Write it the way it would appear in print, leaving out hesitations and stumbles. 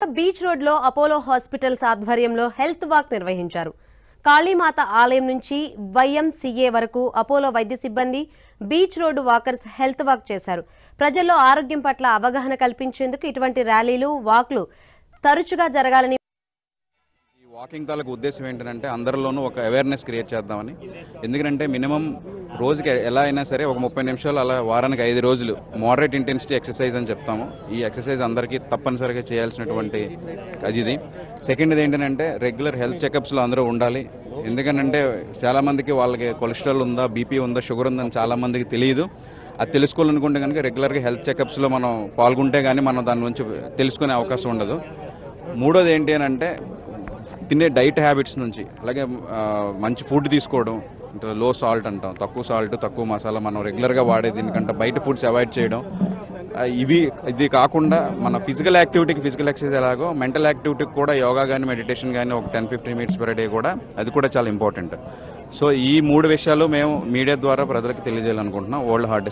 Beach road లో Apollo hospitals ఆధ్వర్యంలో health walk నిర్వహించారు. కాళీమాత ఆలయం నుంచి వైఎంసీఏ వరకు అపోలో వైద్య సిబ్బంది beach road walkers health walk చేశారు. ప్రజల్లో ఆరోగ్యం పట్ల అవగాహన కల్పించేందుకు ఇటువంటి ర్యాలీలు, వాక్లు తరచుగా జరగాలని వాకింగ్ తాలూకు ఉద్దేశం ఏంటంటే అందరిలోనూ ఒక అవేర్నెస్ క్రియేట్ చేద్దామని. ఎందుకంటే మినిమం రోజుకి ఎలా అయినా సరే ఒక 30 నిమిషాలు, అలా వారానికి 5 రోజులు మోడరేట్ ఇంటెన్సిటీ ఎక్సర్సైజ్ అని చెప్తాము. ఈ ఎక్సర్సైజ్ అందరికీ తప్పనిసరిగా చేయాల్సినటువంటి ఇది. సెకండ్ది ఏంటంటే రెగ్యులర్ హెల్త్ చెకప్స్లో అందరూ ఉండాలి. ఎందుకంటే చాలామందికి వాళ్ళకి కొలెస్ట్రాల్ ఉందా, బీపీ ఉందా, షుగర్ ఉందని చాలామందికి తెలియదు. అది తెలుసుకోవాలనుకుంటే కనుక రెగ్యులర్గా హెల్త్ చెకప్స్లో మనం పాల్గొంటే కానీ మనం దాని నుంచి తెలుసుకునే అవకాశం ఉండదు. మూడోది ఏంటి అని అంటే తినే డైట్ హ్యాబిట్స్ నుంచి, అలాగే మంచి ఫుడ్ తీసుకోవడం, అంటే లో సాల్ట్ అంటాం, తక్కువ సాల్ట్, తక్కువ మసాలా మనం రెగ్యులర్గా వాడే దీనికంటే బయట ఫుడ్స్ అవాయిడ్ చేయడం. ఇది కాకుండా మన ఫిజికల్ యాక్టివిటీకి ఫిజికల్ ఎక్సర్సైజ్ ఎలాగో మెంటల్ యాక్టివిటీకి కూడా యోగా కానీ మెడిటేషన్ కానీ ఒక 10-15 మినిట్స్ పర్ డే కూడా అది కూడా చాలా ఇంపార్టెంట్. సో ఈ 3 విషయాలు మేము మీడియా ద్వారా ప్రజలకు తెలియజేయాలనుకుంటున్నాం. World heart